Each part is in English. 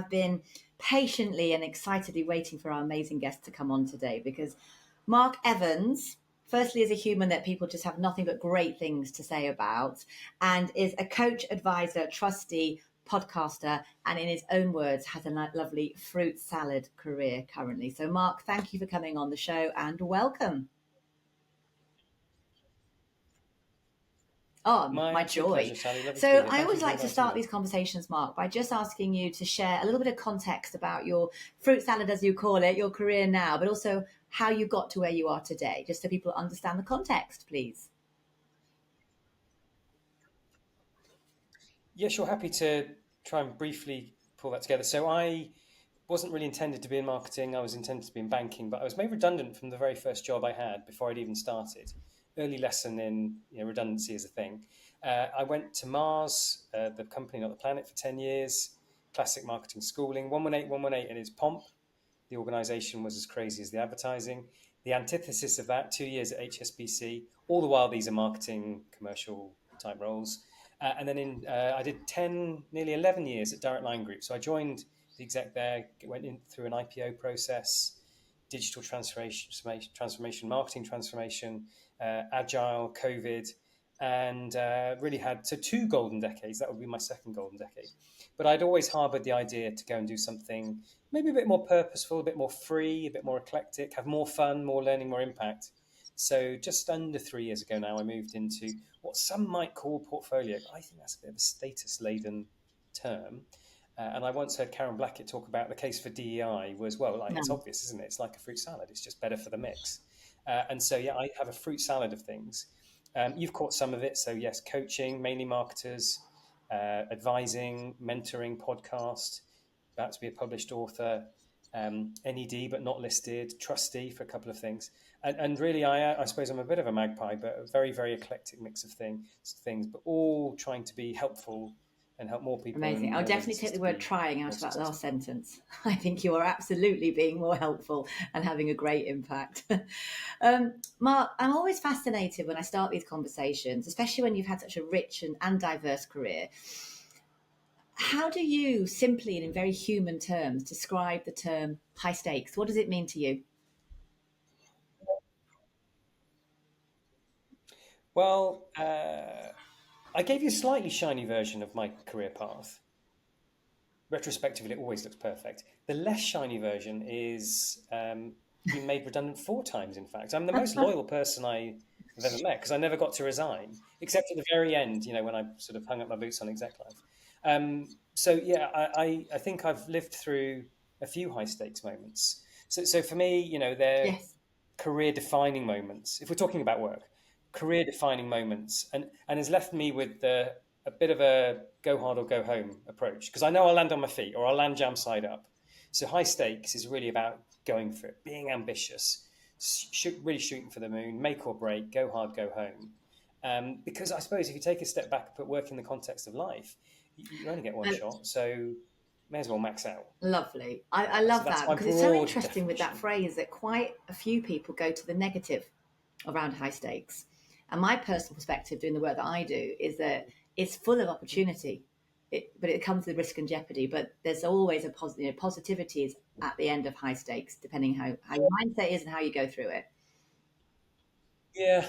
have been patiently and excitedly waiting for our amazing guest to come on today because Mark Evans, firstly, is a human that people just have nothing but great things to say about, and is a coach, advisor, trustee, podcaster, and in his own words, has a lovely fruit salad career currently. So, Mark, thank you for coming on the show and welcome. Oh, My my absolute pleasure, joy. Sally. Lovely to be So here. I Thank you always for like to inviting start me. these conversations, Mark, by just asking you to share a little bit of context about your fruit salad, as you call it, your career now, but also how you got to where you are today, just so people understand the context, please. Yeah, sure. Happy to try and briefly pull that together. So I wasn't really intended to be in marketing. I was intended to be in banking, but I was made redundant from the very first job I had before I'd even started. Early lesson in redundancy is a thing. I went to Mars, the company, not the planet, for 10 years. Classic marketing schooling, 118, 118 in its pomp. The organisation was as crazy as the advertising. The antithesis of that, 2 years at HSBC. All the while, these are marketing, commercial type roles. And then I did 10, nearly 11 years at Direct Line Group. So I joined the exec there, went in through an IPO process, digital transformation, marketing transformation, agile, COVID, and really had so two golden decades. That would be my second golden decade. But I'd always harbored the idea to go and do something maybe a bit more purposeful, a bit more free, a bit more eclectic, have more fun, more learning, more impact. So just under 3 years ago now, I moved into what some might call portfolio. I think that's a bit of a status-laden term. And I once heard Karen Blackett talk about the case for DEI was, well, like it's No. obvious, isn't it? It's like a fruit salad. It's just better for the mix. And so, yeah, I have a fruit salad of things. You've caught some of it. So, yes, coaching, mainly marketers, advising, mentoring, podcast, about to be a published author, NED but not listed, trustee for a couple of things. And really, I suppose I'm a bit of a magpie, but a very, very eclectic mix of things, but all trying to be helpful and help more people Amazing. and I'll more definitely take businesses the to word be trying out more of that last successful. sentence. I think you are absolutely being more helpful and having a great impact. Mark, I'm always fascinated when I start these conversations, especially when you've had such a rich and diverse career. How do you, simply and in very human terms, describe the term high stakes? What does it mean to you? Well, I gave you a slightly shiny version of my career path. Retrospectively, it always looks perfect. The less shiny version is been made redundant 4 times, in fact. I'm the most loyal person I have ever met because I never got to resign, except at the very end, when I sort of hung up my boots on exec life. So, yeah, I think I've lived through a few high stakes moments. So for me, they're Yes. career defining moments. If we're talking about work, career defining moments, and has left me with a bit of a go hard or go home approach because I know I'll land on my feet or I'll land jam side up. So high stakes is really about going for it, being ambitious, really shooting for the moon, make or break, go hard, go home. Because I suppose if you take a step back and put work in the context of life, you only get one shot, so may as well max out. Lovely. I So love that's that my because it's so broad interesting with that definition. phrase that quite a few people go to the negative around high stakes. And my personal perspective, doing the work that I do, is that it's full of opportunity, but it comes with risk and jeopardy. But there's always a positive, positivity is at the end of high stakes, depending how your mindset is and how you go through it. Yeah,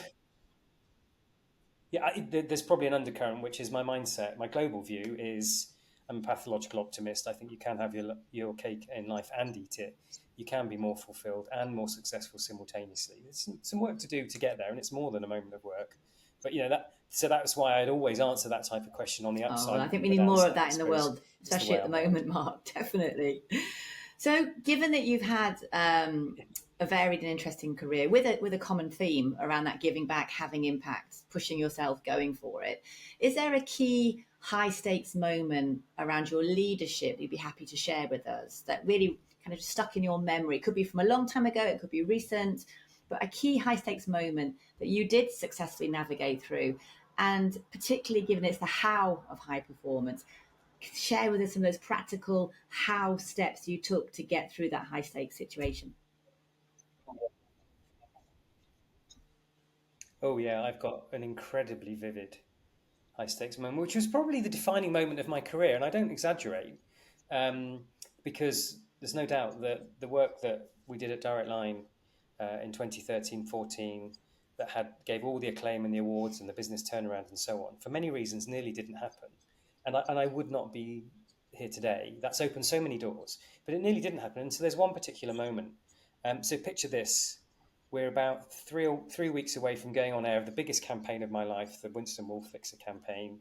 yeah, there's probably an undercurrent, which is my mindset. My global view is I'm a pathological optimist. I think you can have your cake in life and eat it. You can be more fulfilled and more successful simultaneously. There's some work to do to get there, and it's more than a moment of work. But that's why I'd always answer that type of question on the Oh, well, upside I think and we the need more of downside. I that in the suppose world, it's the especially way at the I'm wired. moment, Mark, definitely. So, given that you've had a varied and interesting career with a common theme around that giving back, having impact, pushing yourself, going for it, is there a key high stakes moment around your leadership you'd be happy to share with us that really kind of stuck in your memory? It could be from a long time ago, it could be recent, but a key high stakes moment that you did successfully navigate through, and particularly given it's the how of high performance, share with us some of those practical how steps you took to get through that high stakes situation. Oh yeah, I've got an incredibly vivid high stakes moment, which was probably the defining moment of my career, and I don't exaggerate. Um, because there's no doubt that the work that we did at Direct Line in 2013-14 that gave all the acclaim and the awards and the business turnaround and so on, for many reasons, nearly didn't happen. And I would not be here today. That's opened so many doors, but it nearly didn't happen. And so there's one particular moment. So picture this. We're about 3 weeks away from going on air of the biggest campaign of my life, the Winston Wolf Fixer campaign.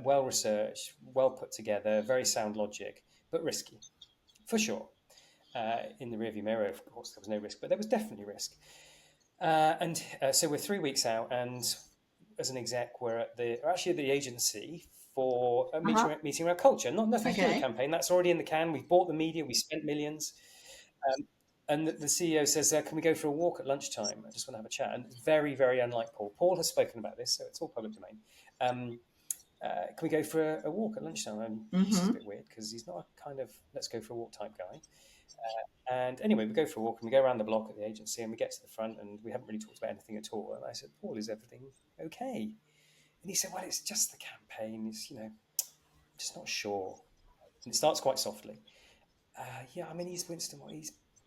Well researched, well put together, very sound logic, but risky, for sure. In the rearview mirror, of course, there was no risk, but there was definitely risk. So we're 3 weeks out, and as an exec, we're actually at the agency for a Uh-huh. meeting around culture. Nothing to do with the Okay. campaign. That's already in the can. We've bought the media. We spent millions. And the CEO says, "Can we go for a walk at lunchtime? I just want to have a chat." And it's very, very unlike Paul. Paul has spoken about this, so it's all public domain. Um, can we go for a walk at lunchtime? And he seems a Mm-hmm. bit weird because he's not a kind of let's go for a walk type guy. And anyway, we go for a walk and we go around the block at the agency and we get to the front and we haven't really talked about anything at all. And I said, "Paul, is everything okay?" And he said, "Well, it's just the campaign. Just not sure." And it starts quite softly. Yeah, I mean, he's Winston.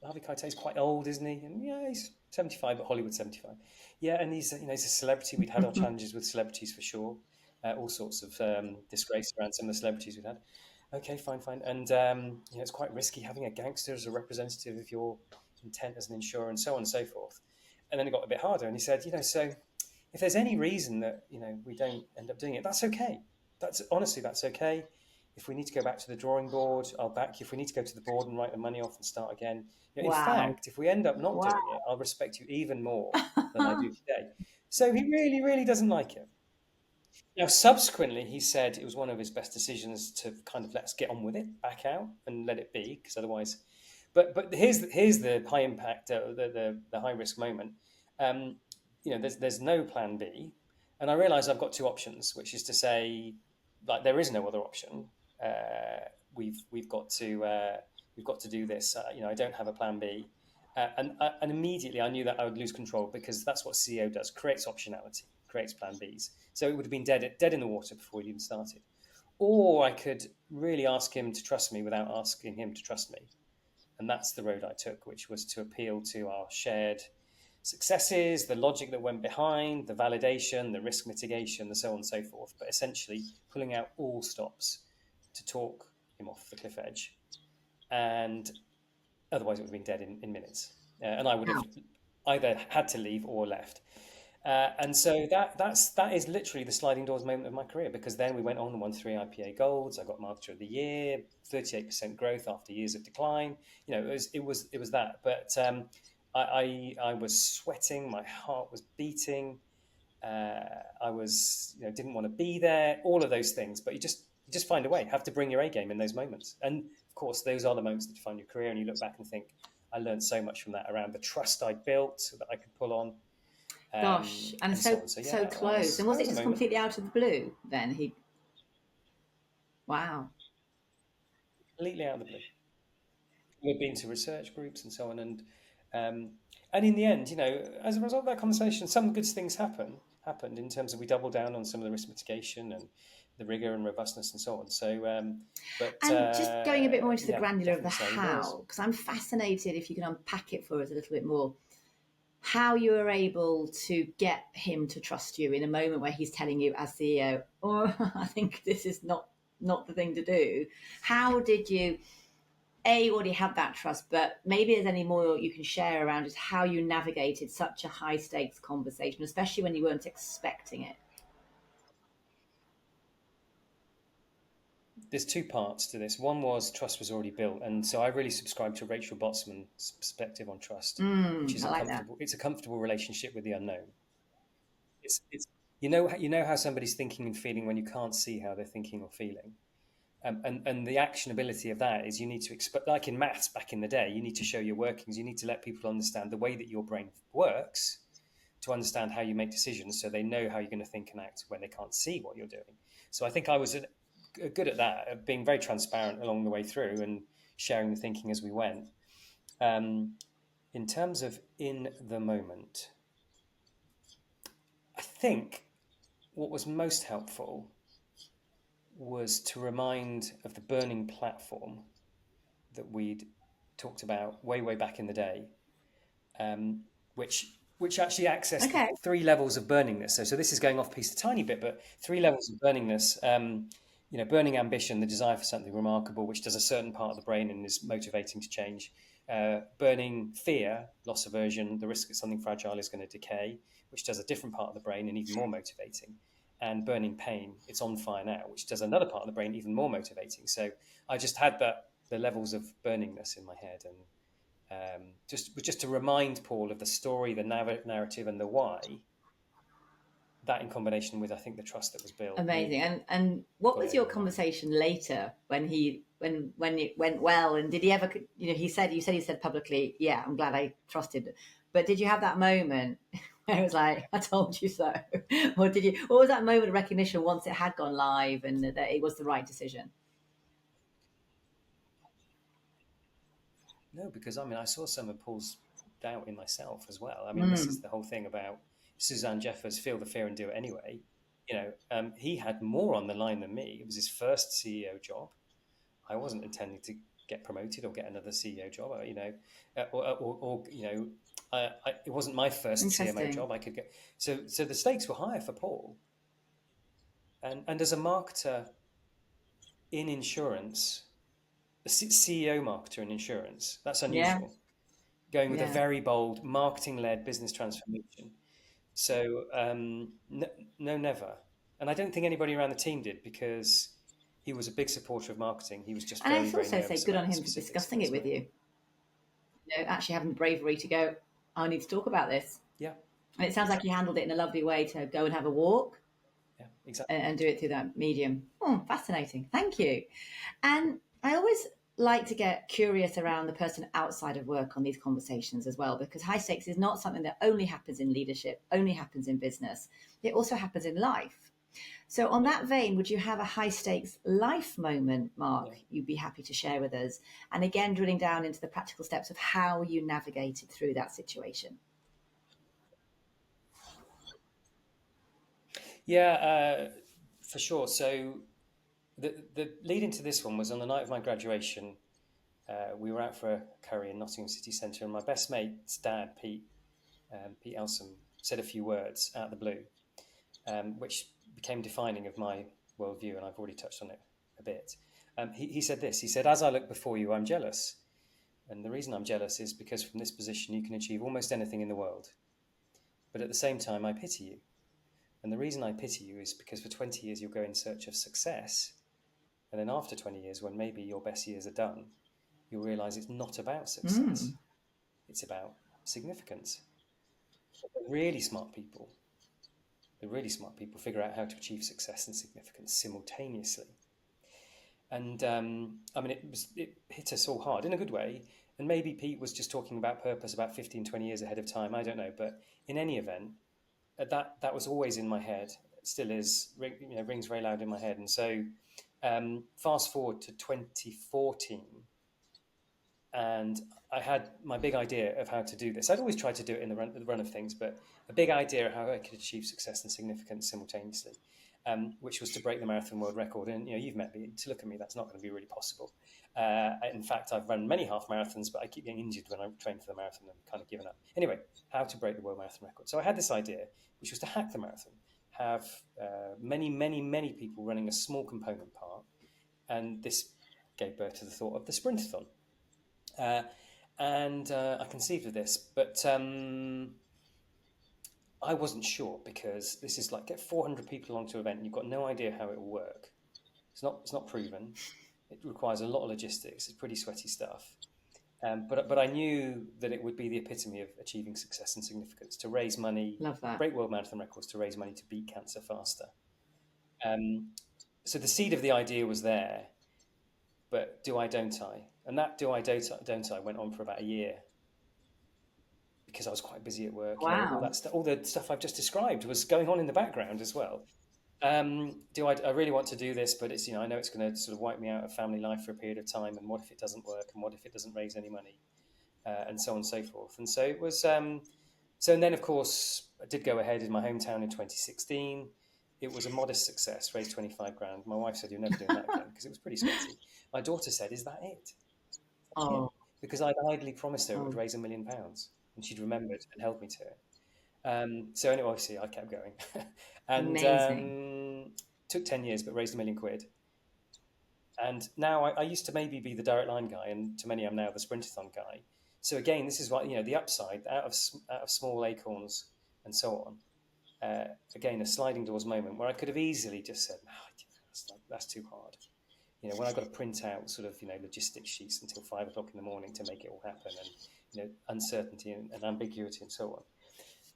Harvey Keitel's quite old, isn't he? And yeah, he's 75, but Hollywood 75. Yeah, and he's a celebrity. We'd had our challenges with celebrities for sure. All sorts of disgrace around some of the celebrities we'd had. Okay, fine, fine. And it's quite risky having a gangster as a representative of your intent as an insurer, and so on and so forth. And then it got a bit harder. And he said, so if there's any reason that we don't end up doing it, that's okay. That's okay. If we need to go back to the drawing board, I'll back you. If we need to go to the board and write the money off and start again, in Wow. fact, if we end up not Wow. doing it, I'll respect you even more than I do today. So he really, really doesn't like it. Now, subsequently, he said it was one of his best decisions to kind of let's get on with it, back out, and let it be, because otherwise. But here's the high impact, the high risk moment. Um, there's no plan B, and I realise I've got two options, which is to say, like there is no other option. Uh, we've got to do this. I don't have a plan B. And immediately I knew that I would lose control because that's what CEO does: creates optionality, creates plan Bs. So it would have been dead in the water before we'd even started. Or I could really ask him to trust me without asking him to trust me. And that's the road I took, which was to appeal to our shared successes, the logic that went behind, the validation, the risk mitigation, and so on and so forth. But essentially pulling out all stops to talk him off the cliff edge. And otherwise it would have been dead in minutes. And I would have Wow. either had to leave or left. And so that is literally the sliding doors moment of my career, because then we went on and won 3 IPA golds. I got Marketer of the Year, 38% growth after years of decline. It was that. But I was sweating, my heart was beating. I was didn't want to be there. All of those things, but you just find a way. Have to bring your A game in those moments, and of course, those are the moments that define your career. And you look back and think, I learned so much from that around the trust I built that I could pull on, Gosh, and and so so on. So yeah, so that close. was And that was it was a just moment. completely out of the blue then? Wow. Completely out of the blue. We've been to research groups and so on, um, and in the end, as a result of that conversation, some good things happened in terms of we doubled down on some of the risk mitigation and the rigor and robustness and so on. So, And just going a bit more into the yeah, granular of the definitely sliding doors. how, because I'm fascinated if you can unpack it for us a little bit more. How you were able to get him to trust you in a moment where he's telling you as CEO, "Oh, I think this is not the thing to do." How did you already have that trust, but maybe there's any more you can share around just how you navigated such a high stakes conversation, especially when you weren't expecting it? There's two parts to this. One was trust was already built, and so I really subscribe to Rachel Botsman's perspective on trust, which is I like that. it's a comfortable relationship with the unknown. It's you know how somebody's thinking and feeling when you can't see how they're thinking or feeling. And the actionability of that is you need to expect, like in maths back in the day, you need to show your workings. You need to let people understand the way that your brain works to understand how you make decisions, so they know how you're going to think and act when they can't see what you're doing. So I think I was good at that, at being very transparent along the way through and sharing the thinking as we went. Um, in terms of in the moment, I think what was most helpful was to remind of the burning platform that we'd talked about way back in the day, um, which actually accessed the Okay. three levels of burningness. So this is going off piece a tiny bit, but three levels of burningness. Burning ambition, the desire for something remarkable, which does a certain part of the brain and is motivating to change. Burning fear, loss aversion, the risk that something fragile is going to decay, which does a different part of the brain and even more motivating. And burning pain, it's on fire now, which does another part of the brain even more motivating. So I just had the levels of burningness in my head, and just to remind Paul of the story, the narrative, and the why. That in combination with, I think, the trust that was built, really Amazing. And what got it was over your the line. conversation later when it went well? And did he ever, he said publicly, yeah, I'm glad I trusted. But did you have that moment where it was like, I told you so? Or what was that moment of recognition once it had gone live and that it was the right decision? No, because I mean, I saw some of Paul's doubt in myself as well. I mean, this is Mm, the whole thing about Suzanne Jeffers, feel the fear and do it anyway. He had more on the line than me. It was his first CEO job. I wasn't intending to get promoted or get another CEO job. It wasn't my first CMO interesting. job. I could get so the stakes were higher for Paul. And as a marketer in insurance, a CEO marketer in insurance, that's Yeah. unusual. Going with a Yeah. very bold marketing-led business transformation. So no, never. And I don't think anybody around the team did, because he was a big supporter of marketing. He was just And very, I'd very also say nervous good on about the him for specifics of discussing it this with moment. you. Actually having the bravery to go, I need to talk about this. Yeah, And it sounds like you handled it in a lovely way to go and have a walk yeah, exactly. and do it through that medium. Oh, fascinating. Thank you. And I always like to get curious around the person outside of work on these conversations as well, because high stakes is not something that only happens in leadership, only happens in business. It also happens in life. So, on that vein, would you have a high stakes life moment, Mark, Yeah. you'd be happy to share with us? And again, drilling down into the practical steps of how you navigated through that situation. Yeah, for sure. So the lead into this one was on the night of my graduation. We were out for a curry in Nottingham City Centre, and my best mate's dad, Pete Elsom, said a few words out of the blue, which became defining of my worldview, and I've already touched on it a bit. He said this. He said, "As I look before you, I'm jealous, and the reason I'm jealous is because from this position you can achieve almost anything in the world. But at the same time, I pity you. And the reason I pity you is because for 20 years you'll go in search of success. And then after 20 years, when maybe your best years are done, you'll realize it's not about success. Mm, It's about significance. The really smart people, the really smart people figure out how to achieve success and significance simultaneously." And I mean, it hit us all hard in a good way. And maybe Pete was just talking about purpose about 15, 20 years ahead of time. I don't know. But in any event, that was always in my head. It still is, rings very loud in my head. And so fast forward to 2014, and I had my big idea of how to do this. I'd always tried to do it in the run of things, but a big idea of how I could achieve success and significance simultaneously, which was to break the marathon world record. And you've met me. To look at me, that's not going to be really possible. In fact, I've run many half marathons, but I keep getting injured when I train for the marathon and kind of given up. Anyway, how to break the world marathon record. So I had this idea, which was to hack the marathon, have many people running a small component part, and this gave birth to the thought of the sprintathon. Uh, and I conceived of this, but I wasn't sure, because this is like get 400 people onto an event and you've got no idea how it will work. It's not proven. It requires a lot of logistics. It's pretty sweaty stuff. But I knew that it would be the epitome of achieving success and significance, to raise money, love that. break world marathon records, to raise money to beat cancer faster. So the seed of the idea was there, but do I, don't I? And that do I, don't I went on for about a year, because I was quite busy at work. All Wow. that stuff, all the stuff I've just described was going on in the background as well. Do I really want to do this? But it's, I know it's going to sort of wipe me out of family life for a period of time. And what if it doesn't work? And what if it doesn't raise any money? And so on and so forth. And so it was. And then of course I did go ahead in my hometown in 2016. It was a modest success, raised 25 grand. My wife said, "You're never doing that again," because it was pretty sweaty. My daughter said, "Is that it?" Yeah, Oh, because I'd idly promised her it would oh, raise £1 million, and she'd remembered and held me to it. So anyway, obviously, I kept going, and amazing. took 10 years, but raised £1 million. And now I used to maybe be the direct line guy, and to many I'm now the sprintathon guy. So again, this is what the upside out of small acorns and so on. Again, a sliding doors moment where I could have easily just said, "No, that's too hard." When I got to print out sort of logistics sheets until 5 o'clock in the morning to make it all happen, and uncertainty and ambiguity and so on.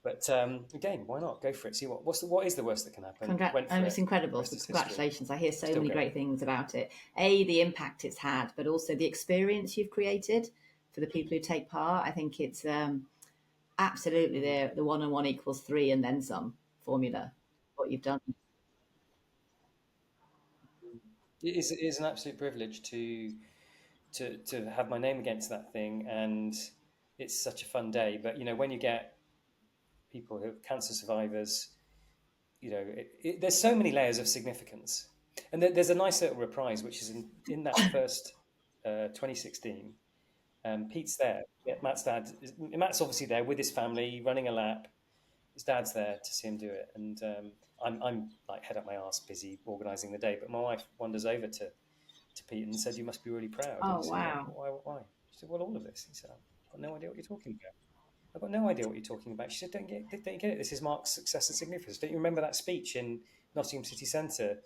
But again, why not go for it? See what is the worst that can happen? Went for It's it. incredible. Rest So is history. congratulations. I hear so Still many going. great things about it. The impact it's had, but also the experience you've created for the people who take part. I think it's absolutely Mm. the 1 and 1 equals 3 and then some formula, what you've done. It is an absolute privilege to have my name against that thing, and it's such a fun day. But when you get people who are cancer survivors, there's so many layers of significance, and there's a nice little reprise which is in that first 2016. Pete's there. Yeah, Matt's obviously there with his family, running a lap. His dad's there to see him do it, and I'm like head up my arse, busy organising the day. But my wife wanders over to Pete and said, "You must be really proud." And Oh, he said, "Well, wow. why?" She said, "Well, all of this." He said, "I've got no idea what you're talking about. I've got no idea what you're talking about." She said, don't you get it? This is Mark's success and significance. Don't you remember that speech in Nottingham City Centre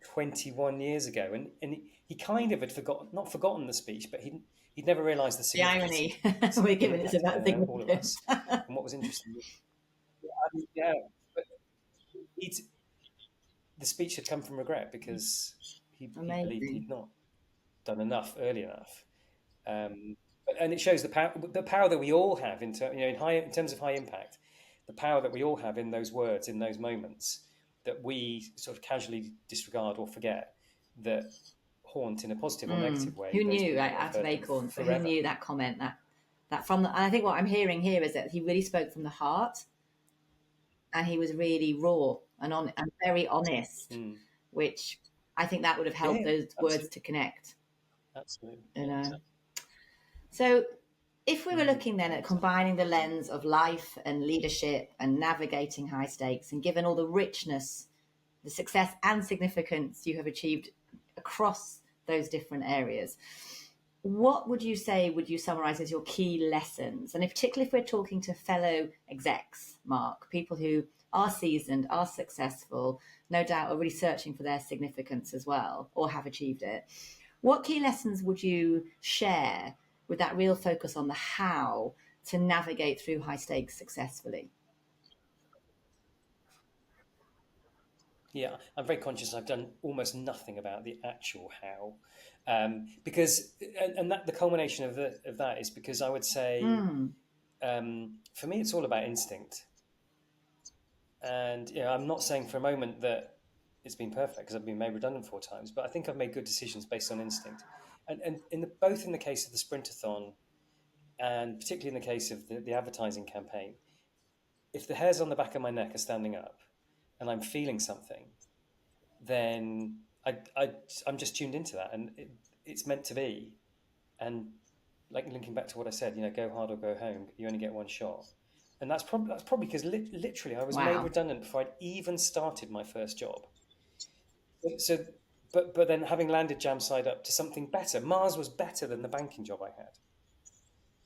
21 years ago?" And he kind of had not forgotten the speech, but he'd never realised the The significance of irony. its We're giving it impact about on all of significance. us. And what was interesting, yeah, but he'd, the speech had come from regret because he believed Amazing. he'd not done enough early enough. Um, and it shows the power that we all have in terms of high impact, the power that we all have in those words, in those moments that we sort of casually disregard or forget, that haunt in a positive or negative way Who those knew, people right, that have out of heard them Acorns, but who forever. knew that comment, that from the, and I think what I'm hearing here is that he really spoke from the heart, and he was really raw and very honest, Mm. which I think that would have Yeah, helped those words absolutely, to connect. absolutely. You know. So, if we were Mm. looking then at combining the lens of life and leadership and navigating high stakes, and given all the richness, the success and significance you have achieved across those different areas, what would you say would you summarize as your key lessons? And particularly if we're talking to fellow execs, Mark, people who are seasoned, are successful, no doubt are really searching for their significance as well, or have achieved it. What key lessons would you share with that real focus on the how to navigate through high stakes successfully? Yeah, I'm very conscious I've done almost nothing about the actual how, because and that the culmination of that is because I would say, Mm, for me it's all about instinct. And I'm not saying for a moment that it's been perfect, because I've been made redundant 4 times, but I think I've made good decisions based on instinct. And both in the case of the Sprintathon, and particularly in the case of the advertising campaign, if the hairs on the back of my neck are standing up and I'm feeling something, then I'm just tuned into that, and it's meant to be. And like linking back to what I said, go hard or go home. You only get one shot, and that's probably because literally I was made wow. redundant before I'd even started my first job. So, but then having landed jam side up to something better, Mars was better than the banking job I had.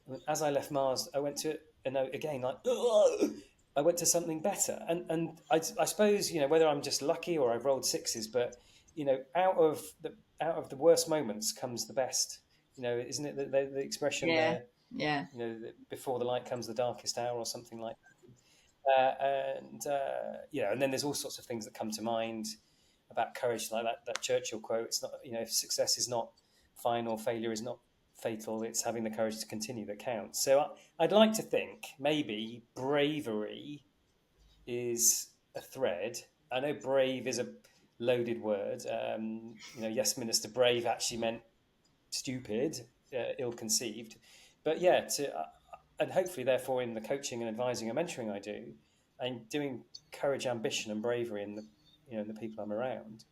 And as I left Mars, I went to, and again, like, "Ugh!" I went to something better. And I suppose, whether I'm just lucky or I've rolled sixes, but, out of the worst moments comes the best. Isn't it the expression Yeah, there, yeah. before the light comes the darkest hour, or something like and then there's all sorts of things that come to mind about courage, like that Churchill quote. It's not, if success is not final, failure is not fatal. It's having the courage to continue that counts. So I'd like to think maybe bravery is a thread. I know brave is a loaded word. Yes, Minister, brave actually meant stupid, ill-conceived. But yeah, and hopefully, therefore, in the coaching and advising and mentoring I do, I'm doing courage, ambition, and bravery in the people I'm around,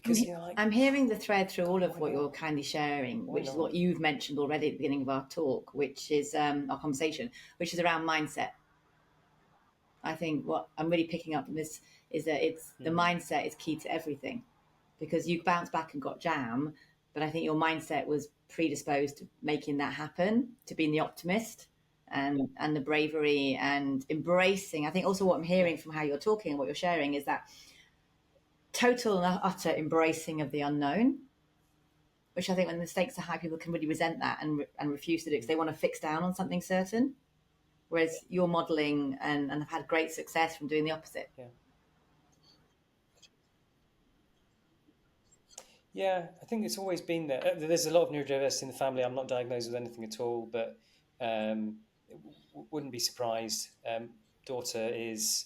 because I'm hearing the thread through all of what you're kindly sharing, which is what you've mentioned already at the beginning of our talk, which is our conversation, which is around mindset. I think what I'm really picking up from this is that the mindset is key to everything, because you bounced back and got jam, but I think your mindset was predisposed to making that happen, to being the optimist and the bravery and embracing. I think also what I'm hearing from how you're talking and what you're sharing is that total and utter embracing of the unknown, which I think when the stakes are high, people can really resent that and refuse to do it because they want to fix down on something certain. Whereas you're modeling and have had great success from doing the opposite. Yeah, I think it's always been there. There's a lot of neurodiversity in the family. I'm not diagnosed with anything at all, but wouldn't be surprised. Daughter is,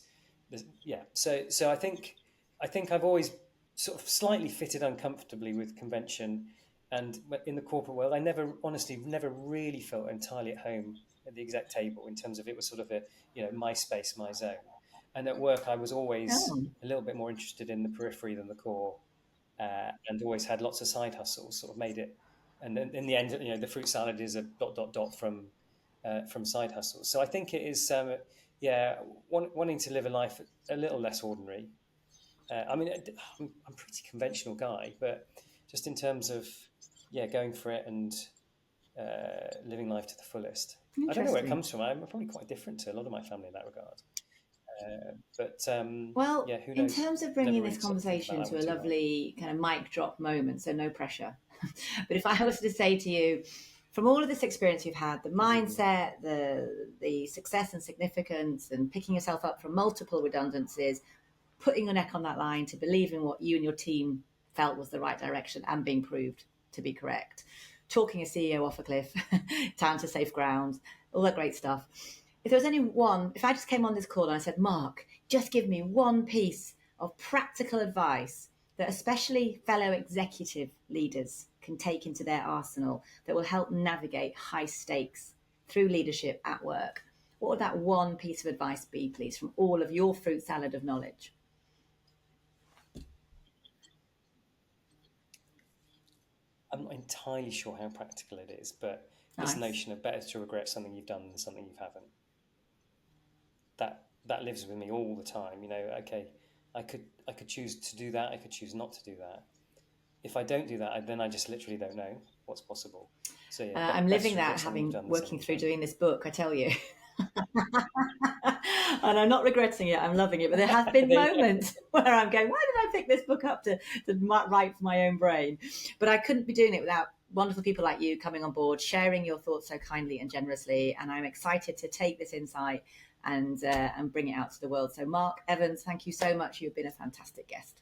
yeah. So I think I've always sort of slightly fitted uncomfortably with convention, and in the corporate world, I honestly never really felt entirely at home at the exec table in terms of it was sort of my space, my zone. And at work, I was always a little bit more interested in the periphery than the core. And always had lots of side hustles, sort of made it. And then in the end, the fruit salad is a ... from side hustles. So I think it is, wanting to live a life a little less ordinary. I mean, I'm a pretty conventional guy, but just in terms of, going for it and living life to the fullest. I don't know where it comes from. I'm probably quite different to a lot of my family in that regard. Well, who in knows? terms of bringing this conversation to a lovely kind of mic drop moment, so no pressure. But if I was to say to you, from all of this experience you've had, the mindset, the success and significance, and picking yourself up from multiple redundancies, putting your neck on that line to believe in what you and your team felt was the right direction and being proved to be correct, talking a CEO off a cliff, down to safe ground, all that great stuff. If there was if I just came on this call and I said, Mark, just give me one piece of practical advice that especially fellow executive leaders can take into their arsenal that will help navigate high stakes through leadership at work, what would that one piece of advice be, please, from all of your fruit salad of knowledge? I'm not entirely sure how practical it is, but this notion of better to regret something you've done than something you haven't. That lives with me all the time. Okay, I could choose to do that. I could choose not to do that. If I don't do that, then I just literally don't know what's possible. So yeah, I'm living that, working through doing this book, I tell you. And I'm not regretting it. I'm loving it. But there have been moments where I'm going, why did I pick this book up to write for my own brain? But I couldn't be doing it without wonderful people like you coming on board, sharing your thoughts so kindly and generously. And I'm excited to take this insight and bring it out to the world. So Mark Evans, thank you so much. You've been a fantastic guest.